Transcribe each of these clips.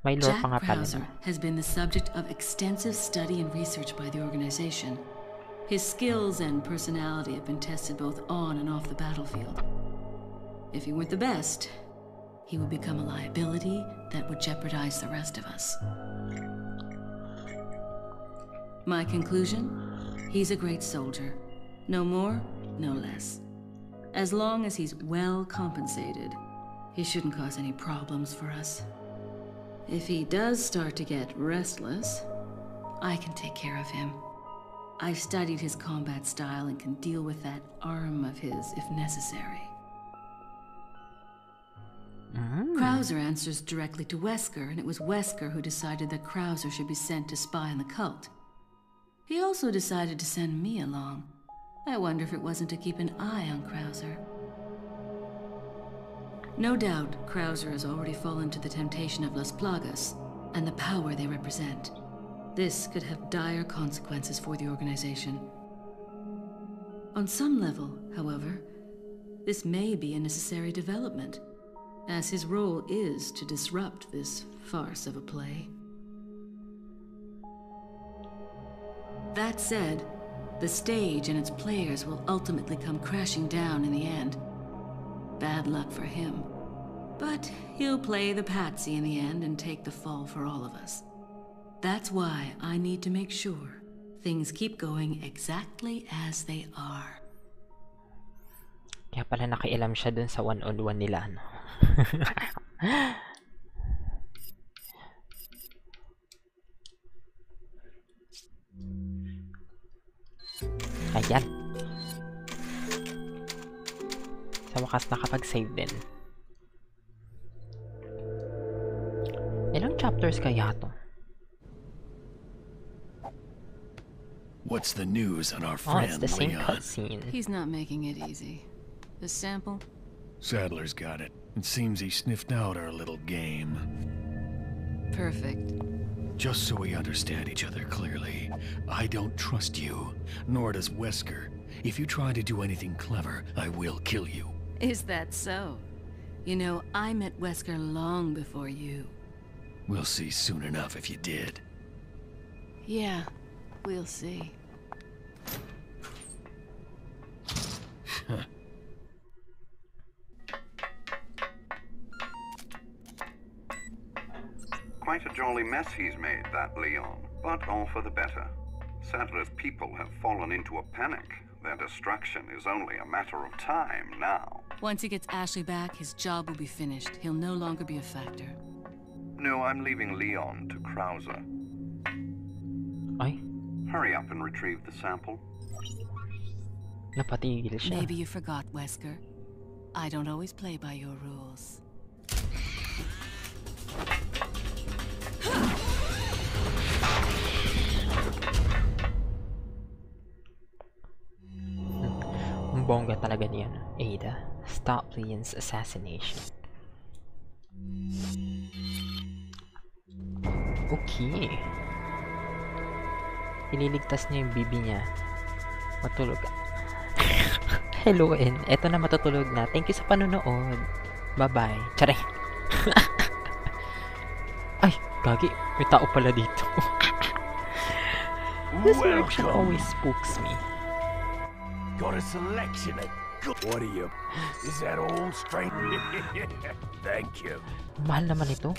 May lore pa nga Jack pala Krauser na. has been the subject of extensive study and research by the organization. His skills and personality have been tested both on and off the battlefield. If he weren't the best, he would become a liability that would jeopardize the rest of us. My conclusion? He's a great soldier. No more, no less. As long as he's well compensated, he shouldn't cause any problems for us. If he does start to get restless, I can take care of him. I've studied his combat style and can deal with that arm of his if necessary. Krauser answers directly to Wesker, and it was Wesker who decided that Krauser should be sent to spy on the cult. He also decided to send me along. I wonder if it wasn't to keep an eye on Krauser. No doubt, Krauser has already fallen to the temptation of Las Plagas and the power they represent. This could have dire consequences for the organization. On some level, however, this may be a necessary development, as his role is to disrupt this farce of a play. That said, the stage and its players will ultimately come crashing down in the end. Bad luck for him. But he'll play the patsy in the end and take the fall for all of us. That's why I need to make sure things keep going exactly as they are. Kaya pala nakialam siya dun sa one-on-one nila, no? Ayan. Sa wakas nakapag-save din. Ilang chapters kaya to? What's the news on our Oh, it's friend the same Leon? cutscene. He's not making it easy. The sample? Sadler's got it. It seems he sniffed out our little game. Perfect. Just so we understand each other clearly, I don't trust you, nor does Wesker. If you try to do anything clever, I will kill you. Is that so? You know, I met Wesker long before you. We'll see soon enough if you did. Yeah, we'll see. Quite a jolly mess he's made, that Leon, but all for the better. Sadler's people have fallen into a panic. Their destruction is only a matter of time now. Once he gets Ashley back, his job will be finished. He'll no longer be a factor. No, I'm leaving Leon to Krauser. Ay, Hurry up and retrieve the sample. napatigil siya. Maybe you forgot, Wesker. I don't always play by your rules. Ang bongga talaga niya, no? Ada. Stop Leon's assassination. Okay. Ililigtas niya yung bibi niya. Matulog. Hello, and eto na matutulog na. Thank you sa panonood. Bye-bye. Tsare. Ay, gagi. May tao pala dito. This direction always spooks me. Got a selection of what are you? Is that all straight? Thank you. Mahal naman ito.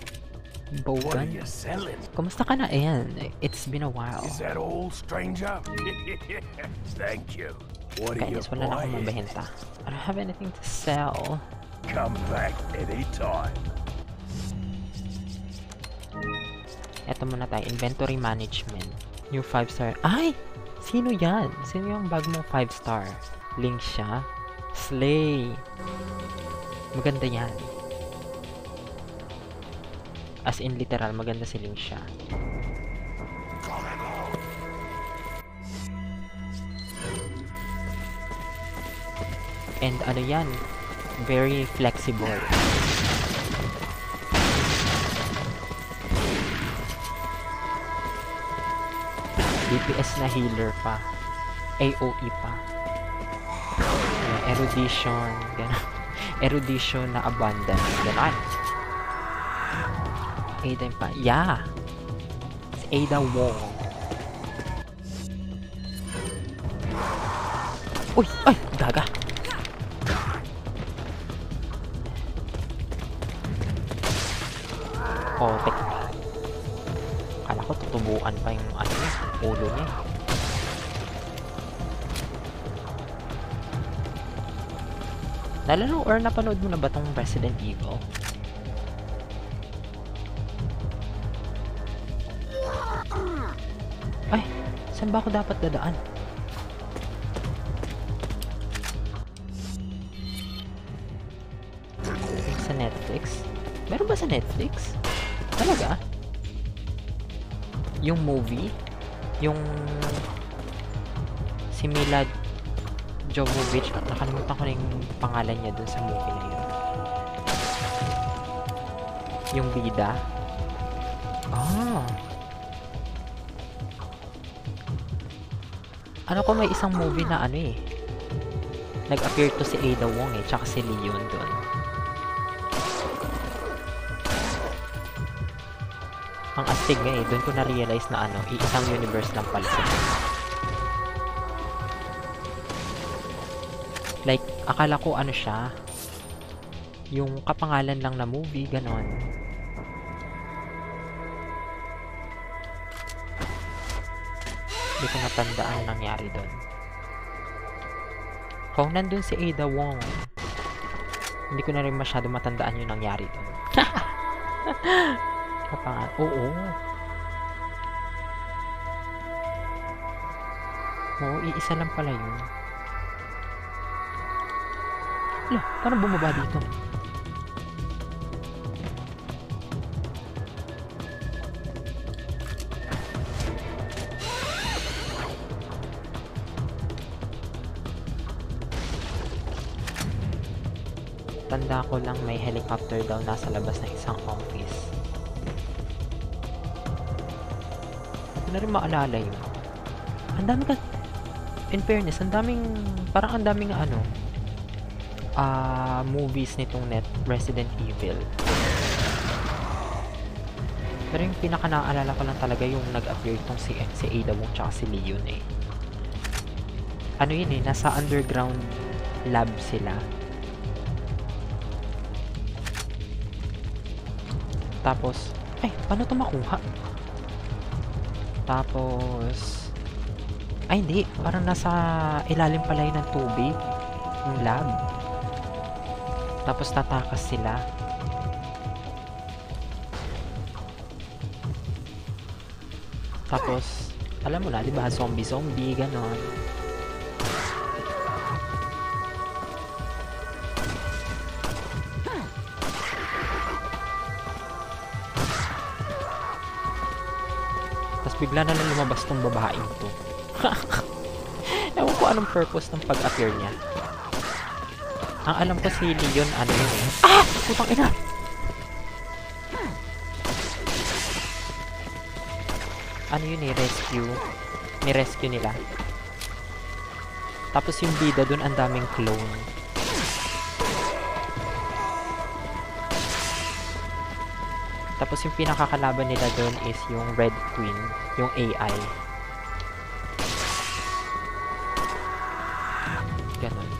What are Bogan. you selling? Kumusta ka na, Ian? It's been a while. Is that all, stranger? Thank you. What are you Kainis, wala na akong buying? mabenta. I don't have anything to sell. Come back anytime. Eto muna tayo. Inventory management. New 5-star. Ay! Sino yan? Sino yung bag mo 5-star? Link siya? Slay! Maganda yan. As in literal, maganda si Link siya. And ano yan? Very flexible. DPS na healer pa. AOE pa. Erudition. Ganun. Erudition na abundance. Ganun. Ada pa. Yeah! Si Ada Wong. Uy! Ay! Gaga! Oh, tek. Kala ko tutubuan pa yung ano niya, ulo niya. Nalaro or napanood mo na ba tong Resident Evil? Ay, saan ba ako dapat dadaan? Sa Netflix? Meron ba sa Netflix? Talaga? Yung movie? Yung si Mila Jovovich, nakalimutan ko na yung pangalan niya dun sa movie na yun. Yung bida. Ah. Ano ko, may isang movie na ano eh. Nag-appear to si Ada Wong eh, tsaka si Leon dun. Ang astig nga eh, dun ko na-realize na ano, isang universe lang pala sila. Like, akala ko ano siya, yung kapangalan lang na movie, ganon. Hindi ko natandaan ang nangyari doon. Kung nandun si Ada Wong, hindi ko na rin masyado matandaan yung nangyari doon. Kapangalan, oo. Oo, iisa lang pala yun. Ala, paano bumaba dito? Tanda ko lang may helicopter daw nasa labas ng isang office. Hindi na rin maalala yun. Ang dami ka... In fairness, ang daming... Parang ang daming ano... movies nitong Resident Evil. Pero yung pinaka naaalala ko lang talaga yung nag-appear itong si Ada Wong tsaka si Leon eh. Ano yun eh, nasa underground lab sila. Tapos, ay, paano ito makuha? Tapos, ay hindi, parang nasa ilalim pala yun ng tubig, yung lab. Tapos tatakas sila. Tapos, alam mo na, di ba? Zombie, ganon. Tapos bigla na lang lumabas tong babaeng to. Ewan ko anong purpose ng pag-appear niya. Ang alam ko si Leon, ano yun eh. Ah! Putang ina! Ano yun eh, rescue. Ni-rescue nila. Tapos yung bida dun, ang daming clone. Tapos yung pinakakalaban nila dun is yung Red Queen, yung AI. Ganon.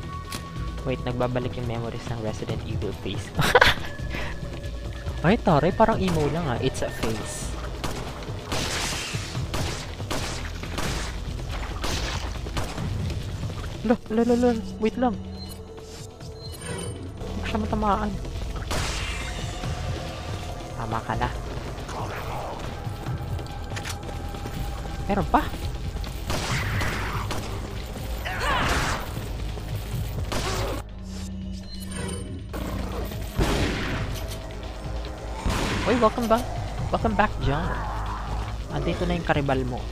Wait, nagbabalik yung memories ng Resident Evil face. Ay, taray, parang emo lang ah. It's a face. Lol. Wait lang. Hindi ko siya matamaan. Tama ka na. Meron pa? Uy, welcome back. Welcome back, John. Andito na yung karibal mo.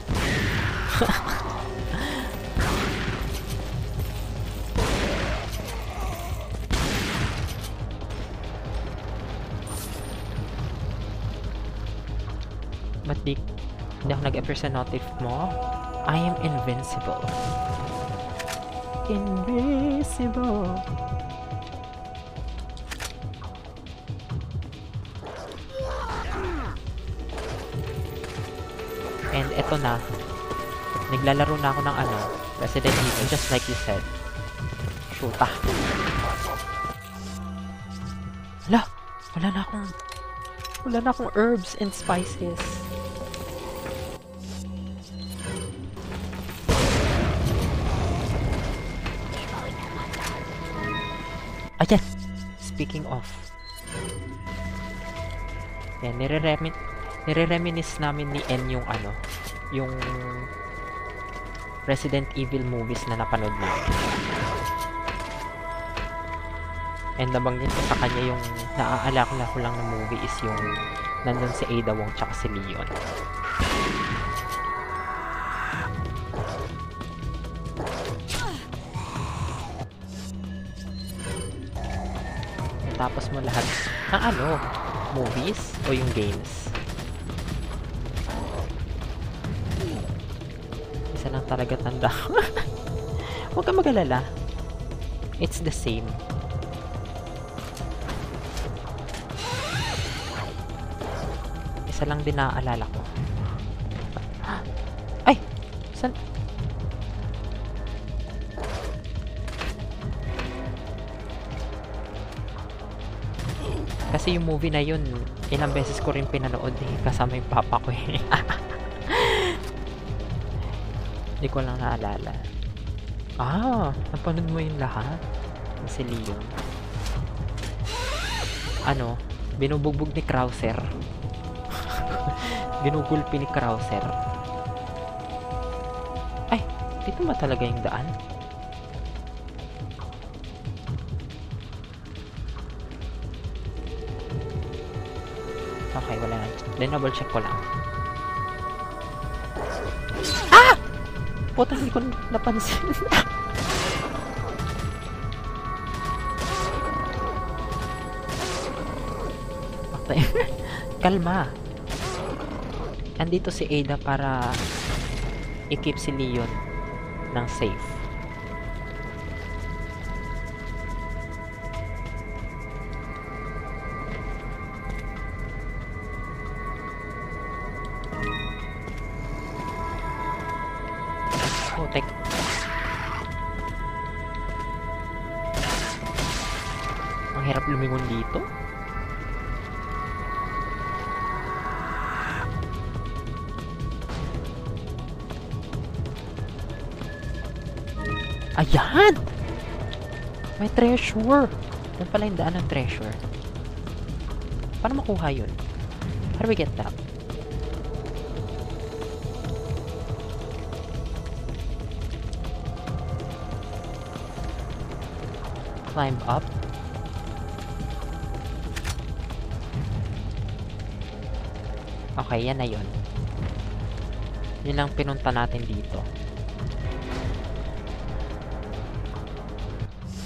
Ba't di ako nag-appear sa notif mo? I am invincible. Invisible. And eto na. Naglalaro na ako ng ano, Resident Evil, just like you said. Shoota. Hala! Wala na akong herbs and spices. Ayan! Speaking of. Yan, nire-reminisce namin ni N yung ano, yung Resident Evil movies na napanood namin. And nabanggit ko sa kanya yung naaalala ko lang ng movie is yung nandun si Ada Wong tsaka si Leon. Tapos mo lahat ng ano, movies o yung games. Isa lang talaga tanda ko. Huwag kang mag-alala. It's the same. Isa lang din naaalala ko. Ay! San? Kasi yung movie na yun, ilang beses ko rin pinanood eh, kasama yung papa ko eh. Hindi ko lang naalala. Ah, napanood mo yung lahat? Si Leon. Ano, binubugbog ni Krauser. Ginugulpi ni Krauser. Ay, dito ba talaga yung daan? Okay, wala na. Then double check ko lang. Ah! Puta, hindi ko napansin. Okay. Kalma. Andito si Ada para i-keep si Leon ng safe. Tek. Ang hirap lumingon dito. Ayan! May treasure! Yan pala yung daan ng treasure. Paano makuha yun? How do we get that? Climb up. Okay, yan na yun. Yun lang pinunta natin dito.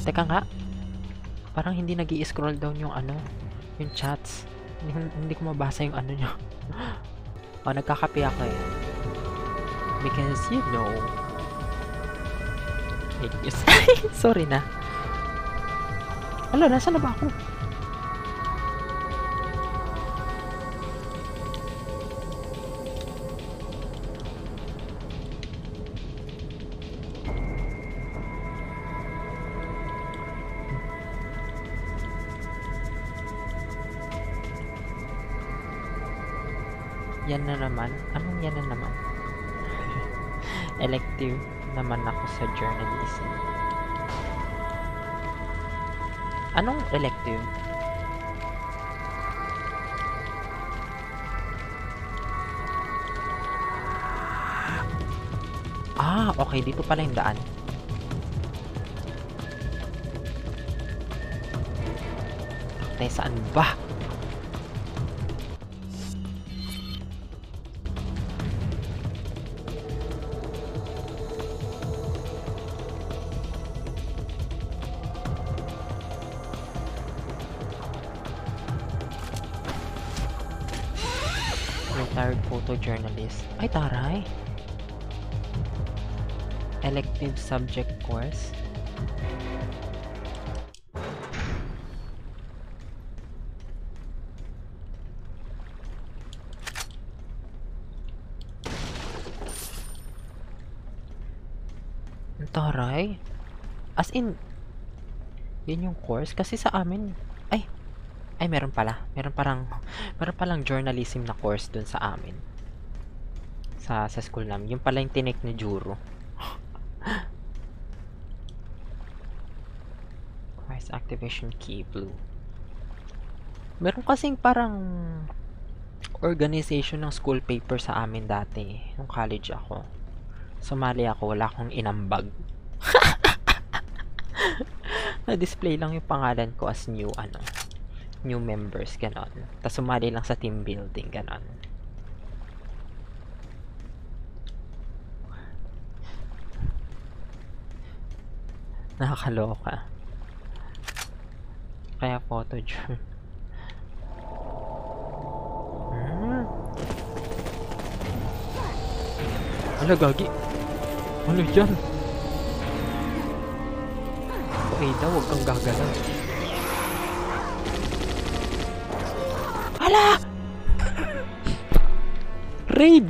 Teka nga. Parang hindi nag-i-scroll down yung ano, yung chats. Hindi ko mabasa yung ano nyo. Oh, nagkakape ako eh. Because you know. Sorry na. Hala, nasa na ba ako? Yan na naman. Anong yan na naman? Elective naman ako sa journalism. Anong elective? Ah, okay. Dito pala yung daan. Tayo saan ba? Retired photojournalist. Ay, taray. Elective subject course. Taray. As in, yun yung course. Kasi sa amin, ay meron pala. Meron palang journalism na course dun sa amin. Sa school namin. Yung pala yung tinik ni Juro. Price activation key, blue. Meron kasing parang organization ng school paper sa amin dati. Nung college ako. Sumali ako, wala akong inambag. Na-display lang yung pangalan ko as new members, ganon. Tapos sumali lang sa team building, ganon. Nakakaloka. Kaya photo journal. Ala, gagi. Ano yan? Okay daw, huwag kang gagalaw. Ala! Raid!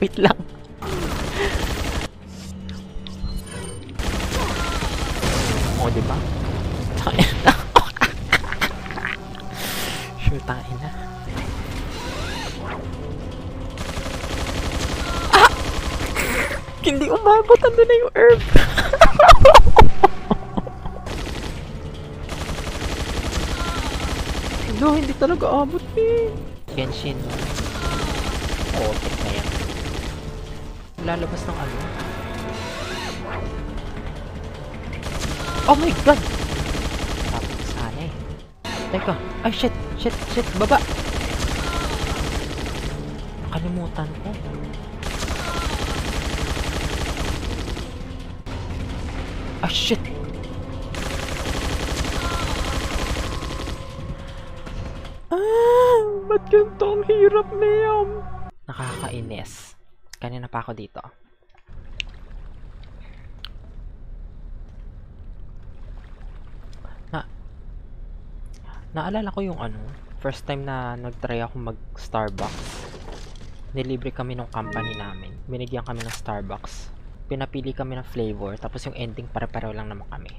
Wait lang. O, diba? Tain na. Sure, tain na. Ah! Hindi umabot. Ando na yung herb. No, hindi talaga abot eh. Genshin. Oo, check na yan. Lalabas ng ano. Oh my god! Tapos sana eh. Teka. Ay, shit. Baba. Nakalimutan ko. Ah, shit. Ba't ganito ang hirap, Liam? Nakakainis. Kanina pa ako dito. Naalala ko yung first time na nag-try ako mag-Starbucks. Nilibre kami ng company namin. Binigyan kami ng Starbucks. Pinapili kami ng flavor, tapos yung ending pare-pareho lang naman kami.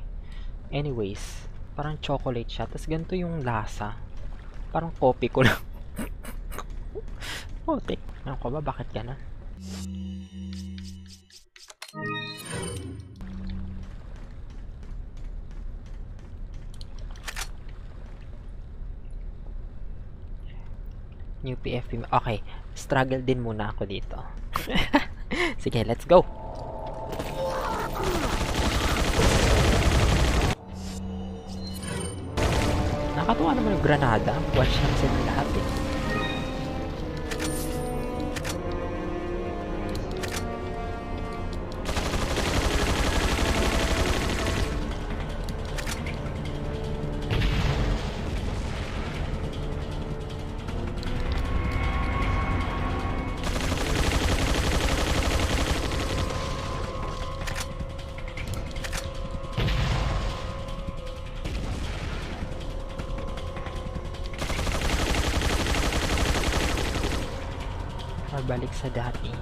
Anyways, parang chocolate siya, tapos ganito yung lasa. Parang coffee ko lang. Oh, tek. Ano ko ba? Bakit gano'n? New PFP. Okay. Struggle din muna ako dito. Sige, let's go! Nakatuwa naman yung granada. One shot sila lahat eh. Balik sa dati.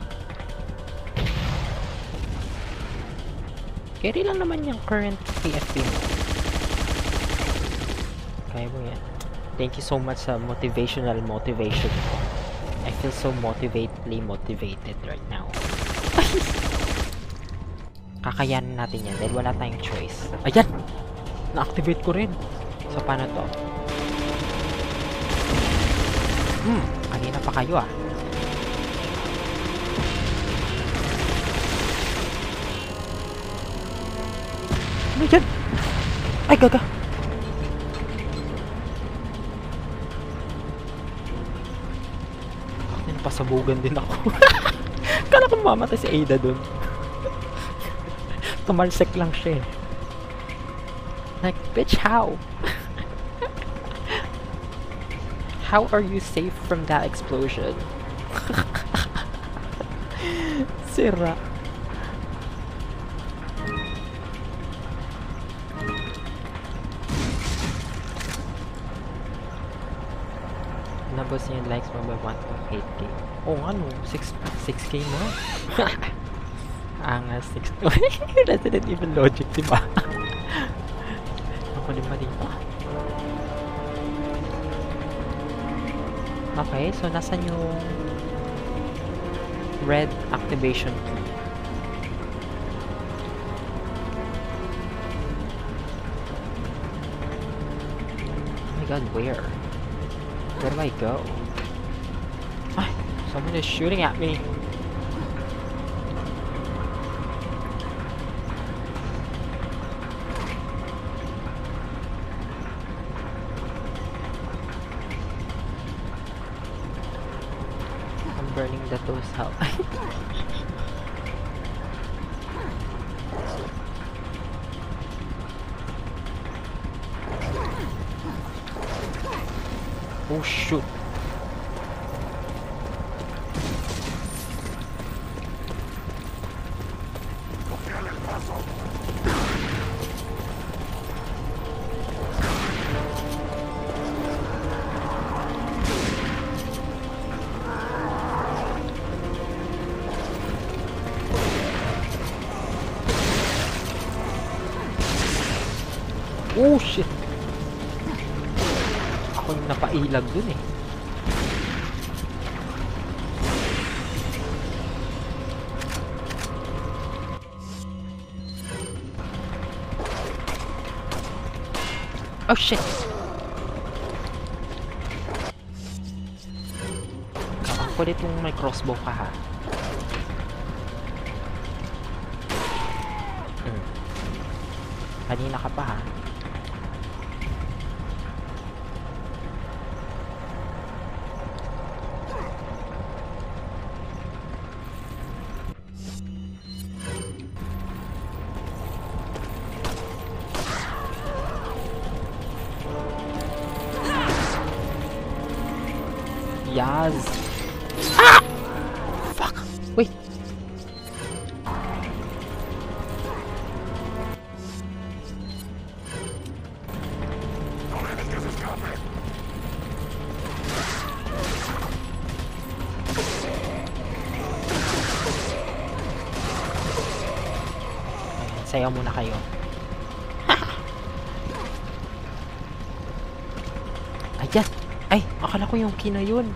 Carry lang naman yung current PFP mo. Kaya mo yan. Thank you so much sa motivational motivation ko. I feel so motivated right now. Kakayanin natin yan dahil wala tayong choice. Ayan! Na-activate ko rin. So, paano to? Kanina pa kayo ah. Ano yan? Ay, gaga! Pasabugan din ako. Kala ko mamatay si Ada dun. Tumalsek lang siya eh. Like, bitch, how? How are you safe from that explosion? Sira. Nabos niya yung likes mo by 1.8k. Oh, ano? 6k mo? Angas 6. Resident Evil logic, diba? Ako lima dito. Okay, so nasan yung red activation key? Oh my god, where? Where do I go? Ah, someone is shooting at me. I'm burning the toast out. Oh shoot. Oh shit. Ako yung napailag dun eh. Oh shit. Ang kulit mong may crossbow ka ha. Kanina ka pa ha. Yaz. Ah! Fuck. Wait. Sayaw muna kayo. Ayan. Ay, akala ko yung key na yun.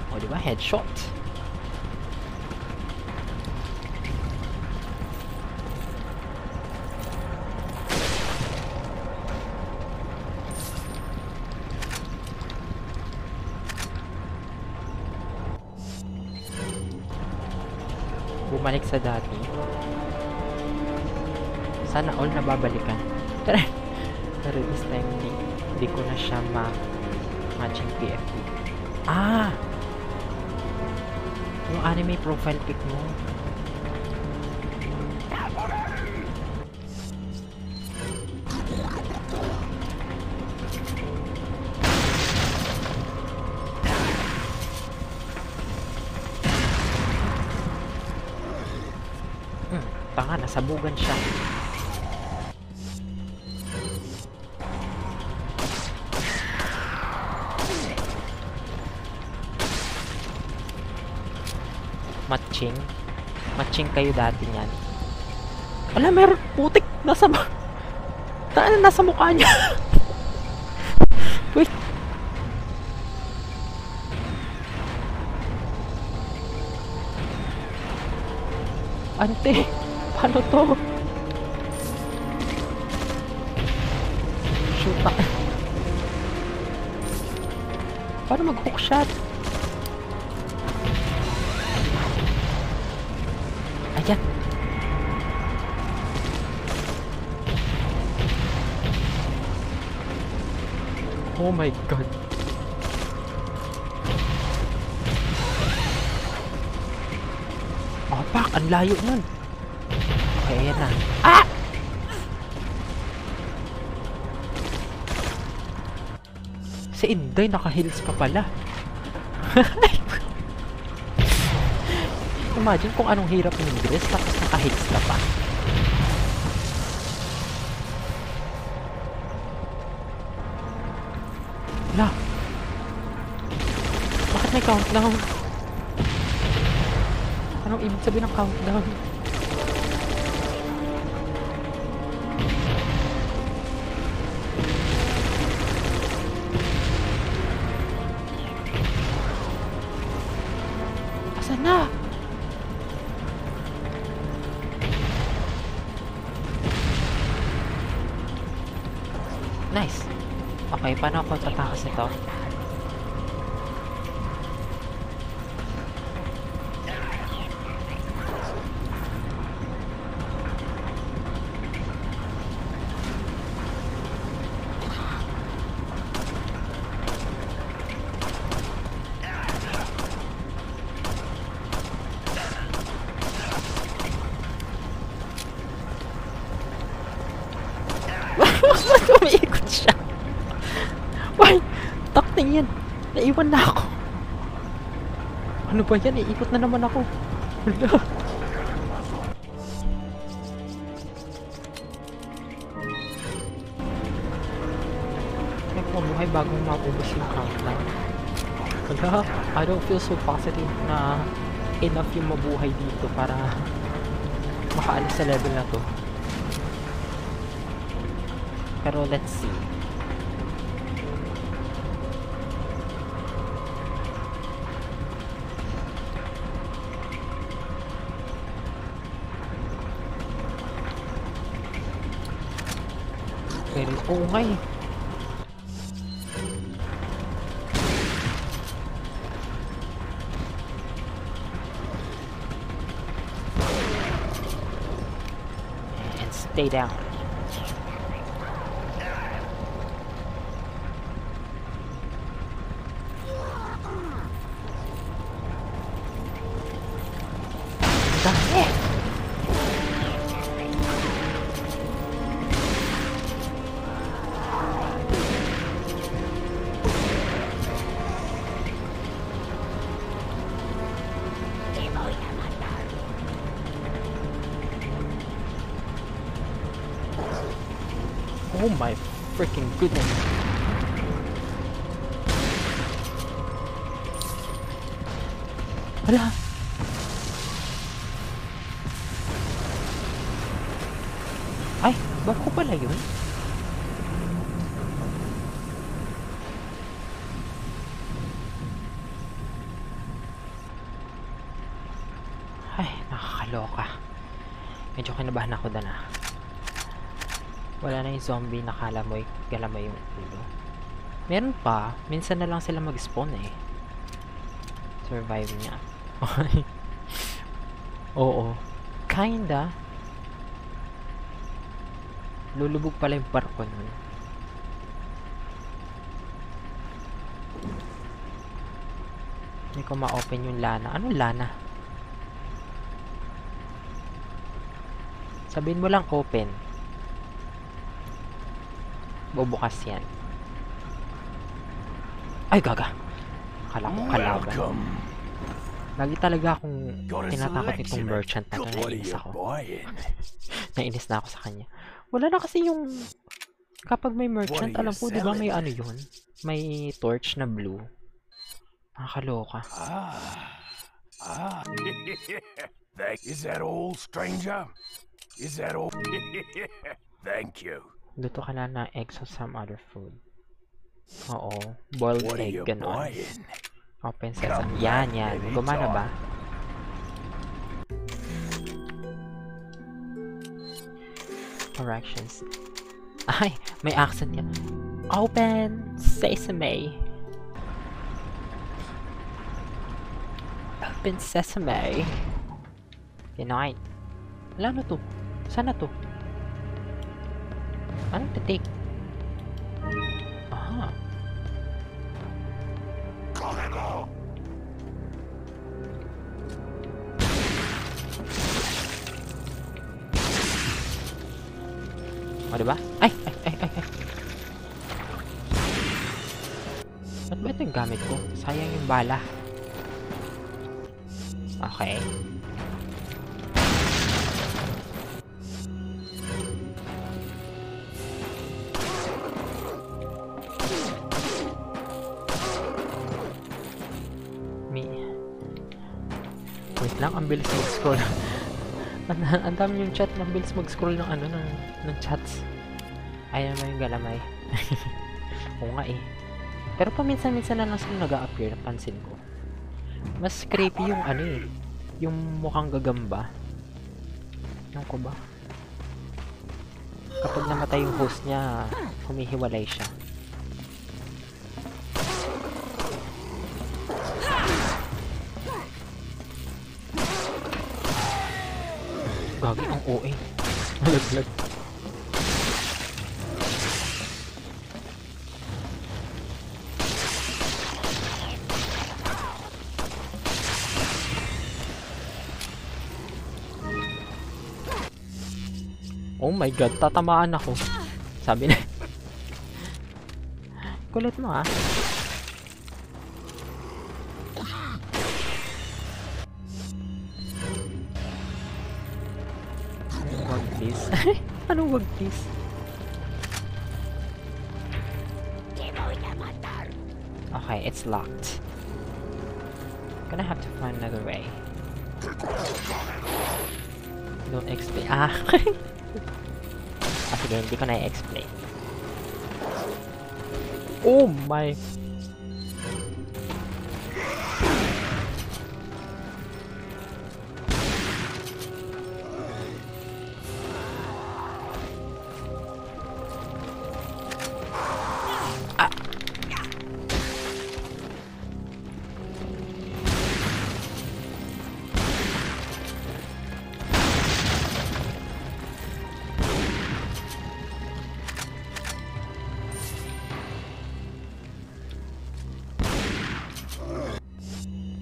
O, diba? Headshot. Bumalik sa dati. Sana all nababalikan. Pero this time di ko na siya matching PFP. Ah! Yung anime profile pic mo. Tanga, nasabugan siya. Matching kayo dati niyan. Wala, meron putik nasa mukha niya. Wait. Ante, paano to? Shoot. Paano mag-hook shot? Ayan. Oh my god. Oh, pak! Ang layo nun. Okay, ayan na. Ah! Si Inday, naka-heals pa pala. Imagine kung anong hirap ng dress tapos naka-heals ka pa. Wala. may countdown? Anong ibig sabihin ng countdown? Asan na? Nice. Okay, paano ako tatakas nito? Umiikot siya. Why? Takting yan. Naiwan na ako. Ano ba yan? Iikot na naman ako. Wala. Kaya mabuhay bagong maubos yung countdown. Wala. I don't feel so positive na enough yung mabuhay dito para makaalis sa level na to. Pero let's see. Pero, oo nga eh. And stay down. Oh my freaking goodness. Hala. Ay, barko pala yun? Ay, nakakaloka. Medyo kinabahan ako doon ah. Wala na yung zombie, nakalamoy, galamoy yung ulo. Meron pa, minsan na lang sila mag-spawn eh. Survive niya. Oo. Kinda. Lulubog pala yung barko nun. Hindi ko ma-open yung lana. Anong lana? Sabihin mo lang open. Bubukas yan. Ay, gaga. Akala ko kalaban. Lagi talaga akong tinatakot itong merchant na ito. Nainis ako. Nainis na ako sa kanya. Wala na kasi yung... Kapag may merchant, alam ko, di ba may ano yun? May torch na blue. Nakakaloka. Is that all, stranger? Is that all? Thank you. Luto ka na eggs or some other food. Oo. Boiled egg, gano'n. Open sesame. Yan, yan. Gumana ba? Corrections. Ay, may accent yan. Open sesame. Open sesame. Denied. Wala na to. Saan na to? Anong titik? Aha. O, diba? Ay! Ba't ba ito yung gamit ko? Sayang yung bala. Okay. Wait lang, ang bilis mag-scroll. Ang dami yung chat, ang bilis mag-scroll ng ano, ng chats. Ayan mo yung galamay. Oo nga eh. Pero paminsan-minsan na lang sila nag-a-appear, napansin ko. Mas creepy yung ano eh. Yung mukhang gagamba. Ano ko ba? Kapag namatay yung host niya, humihiwalay siya. Gagi ang OA. Malaglag. Oh my god, tatamaan ako. Sabi na. Kulit mo ah. Wag please. Anong wag please? Okay, it's locked. Gonna have to find another way. Don't explain. Ah. Ah, sige, hindi ko na i-explain. Oh my! Ah!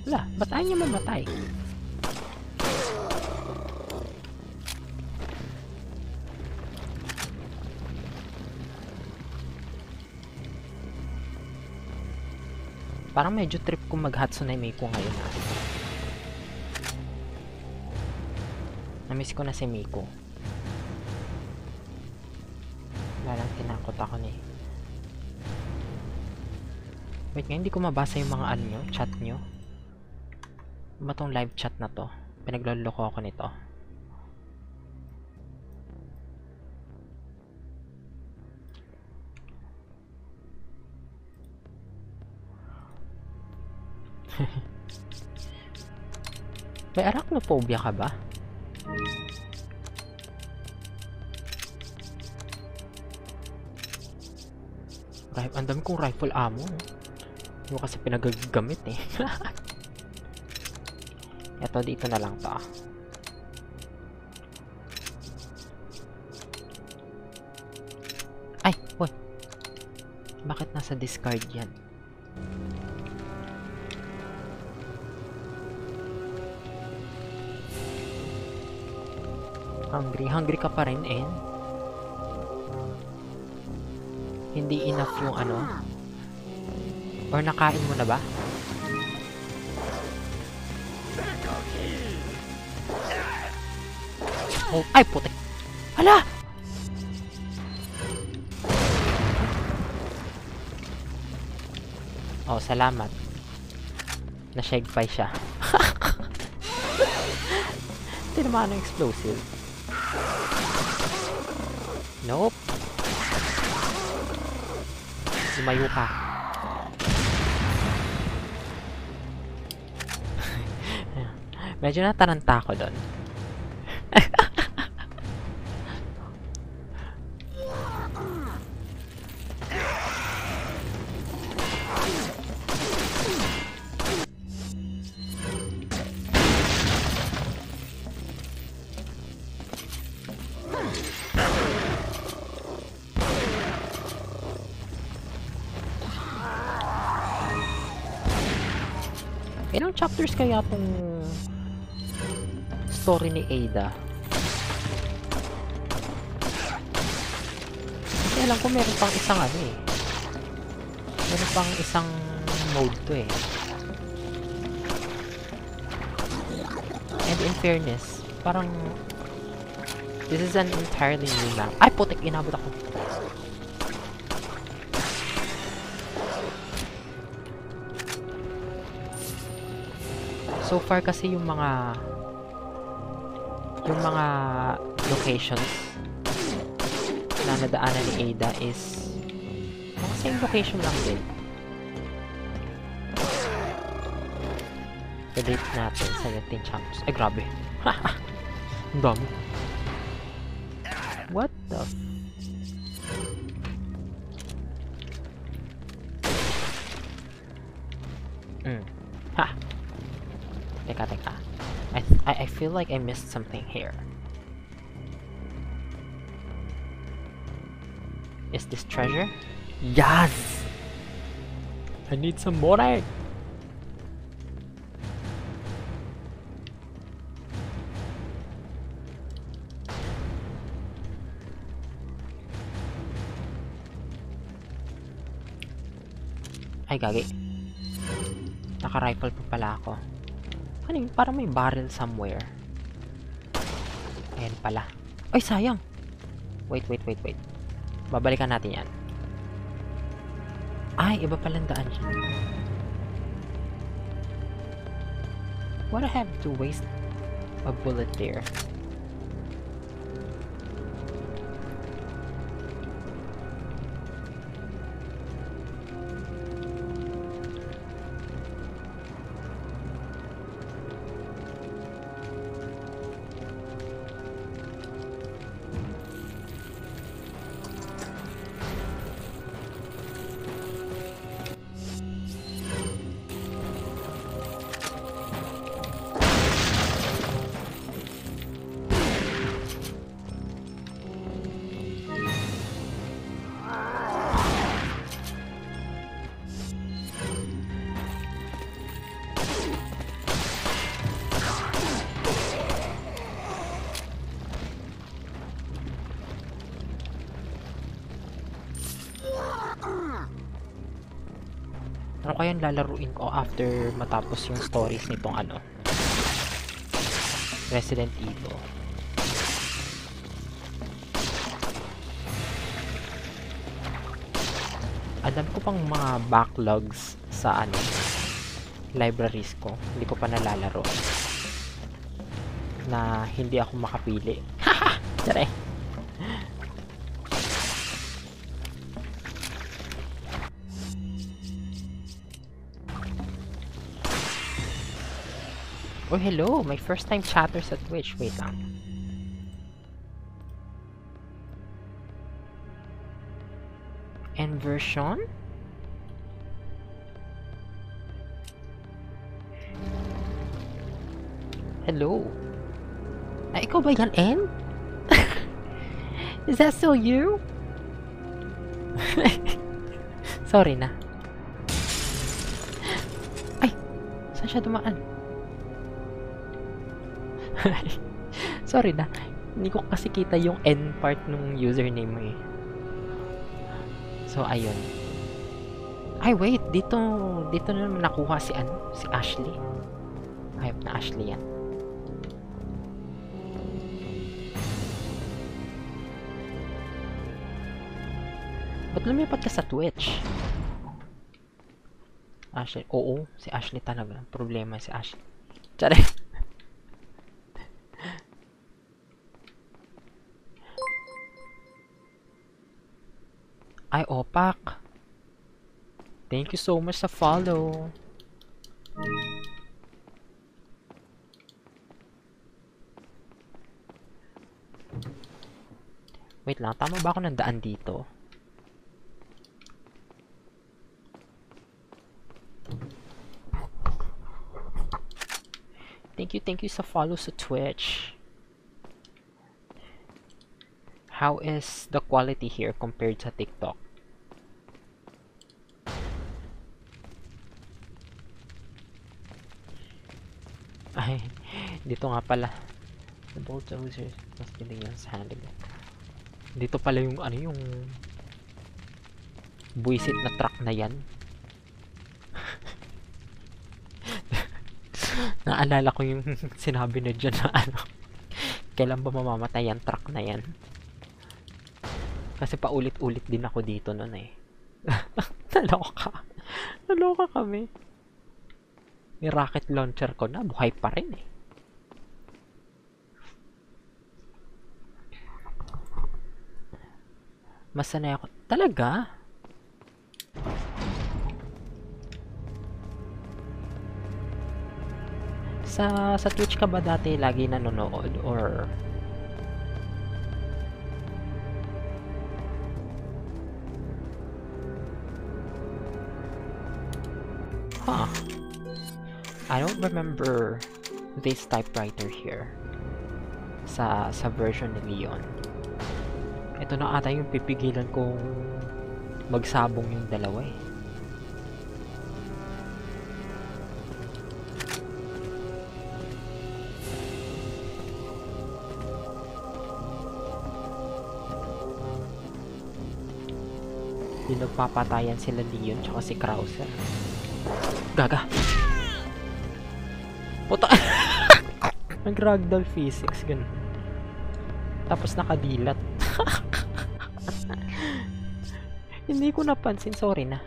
Wala, ba't ayaw niya mamatay? Parang medyo trip kong mag-Hatsune Miku ngayon. Namiss ko na si Miku. Wala lang, tinakot ako ni. Wait nga, hindi ko mabasa yung mga ano nyo, chat nyo. Ba tong live chat na to? Pinagloloko ako nito. May arachnophobia ka ba? Ang dami kong rifle ammo. Hindi ko kasi pinagagamit eh. Ito, dito na lang to. Ay! Uy! Bakit nasa discard yan? Hungry ka pa rin eh. Hindi enough yung ano? Or nakain mo na ba? Oh, ay puti. Hala! Oh, salamat. Na-shagpay siya. Tinamaan ng explosive. Nope. Lumayo ka. Medyo nataranta ako doon. Ilang chapters kaya tong story ni Ada? Kasi alam ko meron pang isang ano eh. Meron pang isang mode to eh. And in fairness, parang this is an entirely new map. Ay, putik, inabot ako. So far kasi yung mga locations na nadaanan ni Ada is mga same location lang din. Sa date natin, 17 champs. Ay, grabe. Ang dami. What the Ha! Teka. I feel like I missed something here. Is this treasure? Yes! I need some more. Ay, gagi. Naka-rifle pa pala ako. Ano yun? Parang may barrel somewhere. Ayan pala. Ay, sayang! Wait. Babalikan natin yan. Ay, iba palang daan dyan. What I have to waste a bullet there? Ano kayang lalaruin ko after matapos yung stories nitong ano? Resident Evil. Alam ko pang mga backlogs sa ano, libraries ko. Hindi ko pa nalalaro. Na hindi ako makapili. Haha! Tara. Oh, hello! My first time chatter sa Twitch. Wait lang. Inversion? Hello? Ay, ikaw ba yan, N? Is that still you? Sorry na. Ay! Saan siya dumaan? Sorry na. Hindi ko kasi kita yung N part nung username mo eh. So, ayun. Ay, wait. Dito na naman nakuha si ano? Si Ashley. Ayop na Ashley yan. Ba't lumipat ka sa Twitch? Ashley. Oo, si Ashley talaga. Problema si Ashley. Tsare. Ay, Opak. Thank you so much sa follow. Wait lang, tama ba ako ng daan dito? Thank you sa follow sa Twitch. How is the quality here compared sa TikTok? Ay, dito nga pala. The bulldozers must be the young's handle. Dito pala yung ano yung buisit na truck na yan. Naalala ko yung sinabi na dyan na ano, kailan ba mamamatay yung truck na yan? Kasi paulit-ulit din ako dito nun eh. Naloka kami. May rocket launcher ko na. Buhay pa rin eh. Mas sanay ako. Talaga? Sa Twitch ka ba dati lagi nanonood or huh? I don't remember this typewriter here sa version ni Leon. Ito na ata yung pipigilan kong magsabong yung dalawa eh. Yung nagpapatayan sila Leon tsaka si Krauser. Gaga! Puta! Nag-ragdoll physics, ganun. Tapos nakadilat. Hindi ko napansin, sorry na.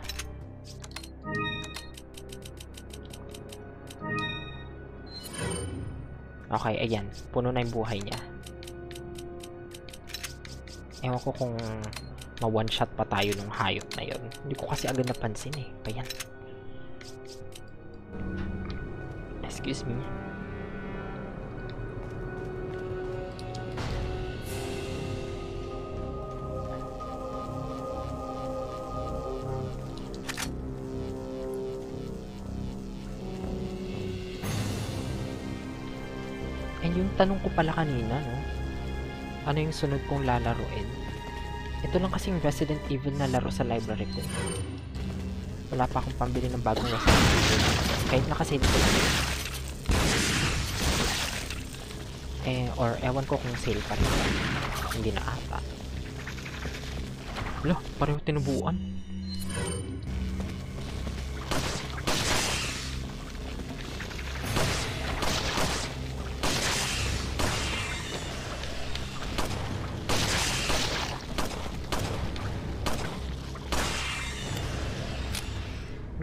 Okay, ayan. Puno na yung buhay niya. Ewan ko kung ma-one shot pa tayo nung hayop na yun. Hindi ko kasi agad napansin eh. Ayan. Excuse me. And yung tanong ko pala kanina, no? Ano yung sunod kong lalaruin? Ito lang kasing Resident Evil na laro sa library ko. Wala pa akong pambili ng bagong Resident Evil. Kahit nakasave ko lang. Or ewan ko kung sale pa rin. Hindi na ata. Wala, pareho tinubuan.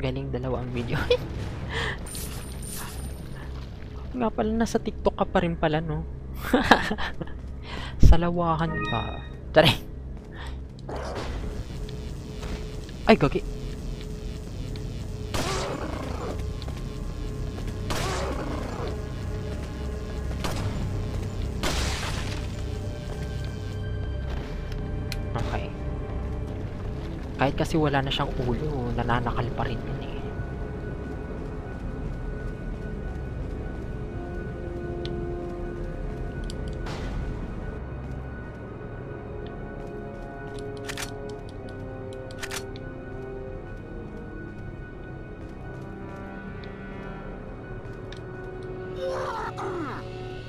Galing, dalawa ang video. Nga pala, nasa TikTok ka pa rin pala, no? Salawahan ka. Tara. Ay, gagi. Okay. Kahit kasi wala na siyang ulo, nananakal pa rin yun eh.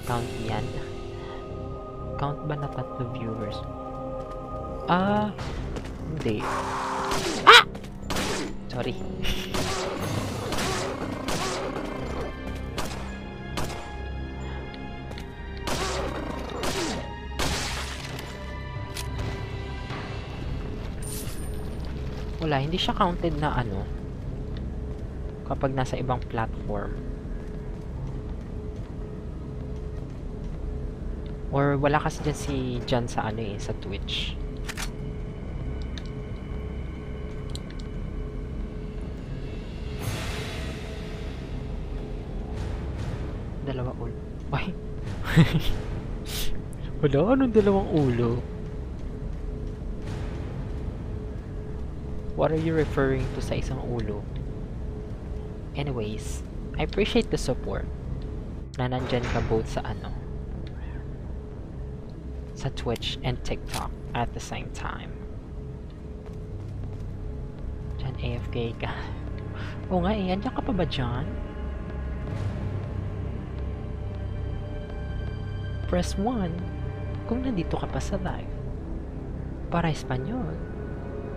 Count yan. Count ba na 3 viewers? Hindi. Ah! Sorry. Wala, hindi siya counted na ano kapag nasa ibang platform. Or wala kasi dyan si Jan sa ano eh, sa Twitch. Dalawa ulo. Ay! Wala, anong dalawang ulo? What are you referring to sa isang ulo? Anyways, I appreciate the support na nandyan ka both sa ano, sa Twitch and TikTok at the same time. Diyan AFK ka. Oo nga eh, andyan ka pa ba dyan? Press 1 kung nandito ka pa sa live. Para Espanyol,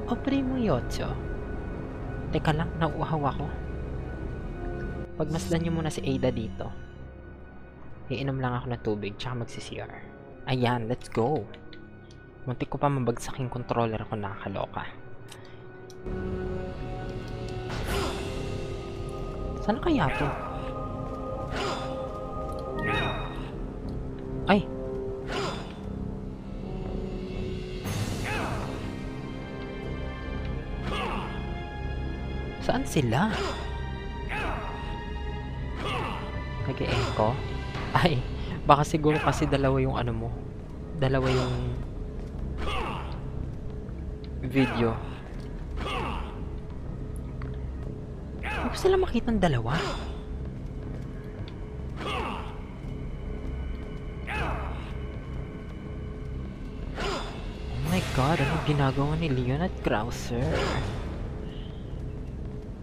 o primo 8. Teka lang, nauuhaw ako. Pagmasdan nyo muna si Ada dito. Iinom lang ako ng tubig, tsaka magsi-CR. Ayan, let's go. Muntik ko pa mabagsak yung controller ko, nakakaloka. Sana kaya to? Ay! Saan sila? Nag-e-echo? Ay, baka siguro kasi dalawa yung ano mo. Dalawa yung video. Huwag sila makita ng dalawa. Oh my god, ano ginagawa ni Leon at Krauser?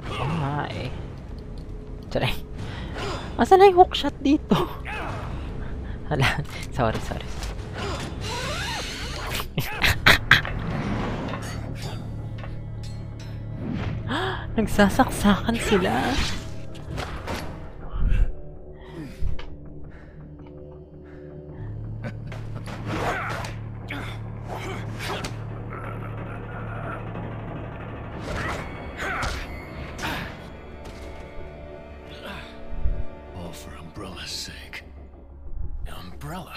Oh my. Tsaray. Asan na yung hookshot dito? Hala, sorry. Nagsasaksakan sila. All for Umbrella's sake. Umbrella?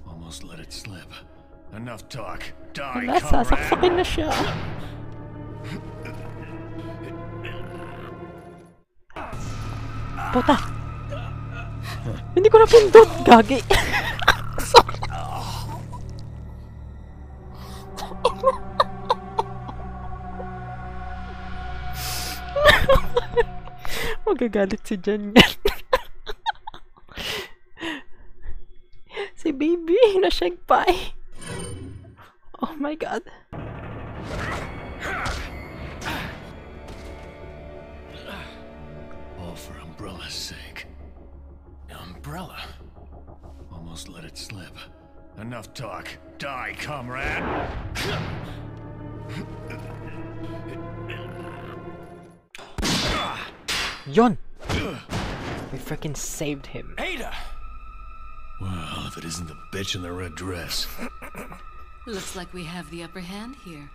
Almost let it slip. Enough talk. Die, Wala, comrade! sasaksakin na siya. Puta! Hindi ko napindot, gagi! Magagalit si Jan yan. Si baby, na-shag pa eh. Oh my god. All for Umbrella's sake. Umbrella? Almost let it slip. Enough talk. Die, comrade! Yon! We freaking saved him. Ada! Well, if it isn't the bitch in the red dress. Looks like we have the upper hand here.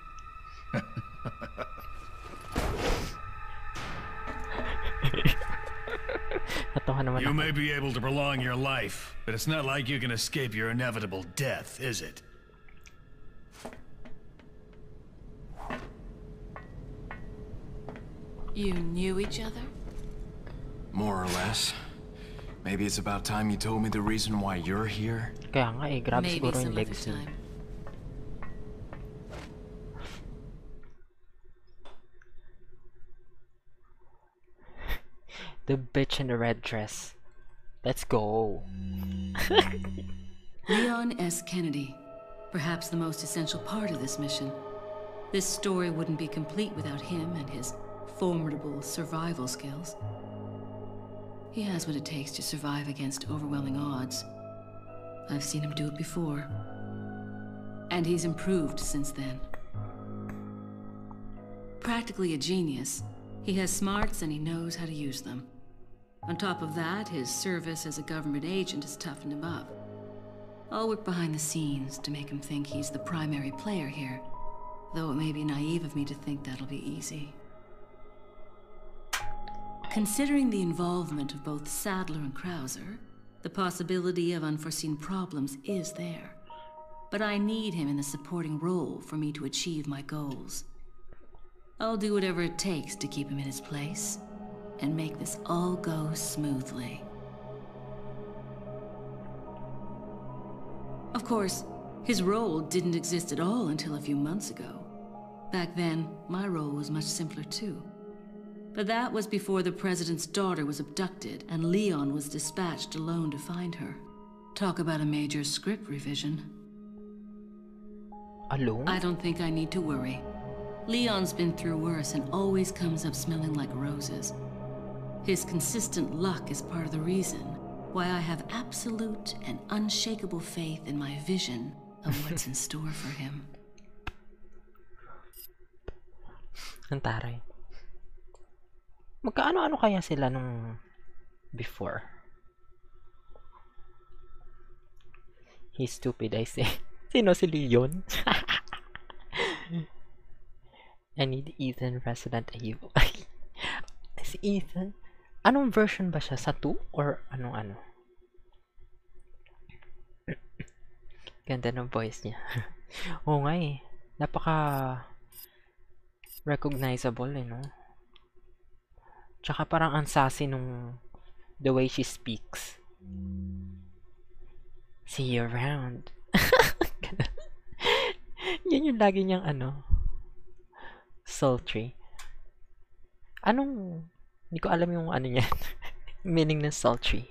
Natawa naman You ako. may be able to prolong your life, but it's not like you can escape your inevitable death, is it? You knew each other? More or less. Maybe it's about time you told me the reason why you're here. Kaya nga eh, grab Maybe siguro yung some other legs niya. time. The bitch in the red dress. Let's go. Leon S. Kennedy. Perhaps the most essential part of this mission. This story wouldn't be complete without him and his formidable survival skills. He has what it takes to survive against overwhelming odds. I've seen him do it before. And he's improved since then. Practically a genius, he has smarts and he knows how to use them. On top of that, his service as a government agent has toughened him up. I'll work behind the scenes to make him think he's the primary player here, though it may be naive of me to think that'll be easy. Considering the involvement of both Sadler and Krauser, the possibility of unforeseen problems is there. But I need him in a supporting role for me to achieve my goals. I'll do whatever it takes to keep him in his place and make this all go smoothly. Of course, his role didn't exist at all until a few months ago. Back then, my role was much simpler too. But that was before the president's daughter was abducted and Leon was dispatched alone to find her. Talk about a major script revision. Alone? I don't think I need to worry. Leon's been through worse and always comes up smelling like roses. His consistent luck is part of the reason why I have absolute and unshakable faith in my vision of what's in store for him. Ang taray. Magkaano-ano kaya sila nung before? He's stupid, I say. Sino si Leon? I need Ethan Resident Evil. Si Ethan? Anong version ba siya? Sa 2? Or anong ano? Ganda ng voice niya. Oo nga eh. Napaka recognizable eh, no? Tsaka parang ang sassy nung the way she speaks. See you around. Yan yung lagi niyang sultry. Hindi ko alam yung ano niya. Meaning ng sultry.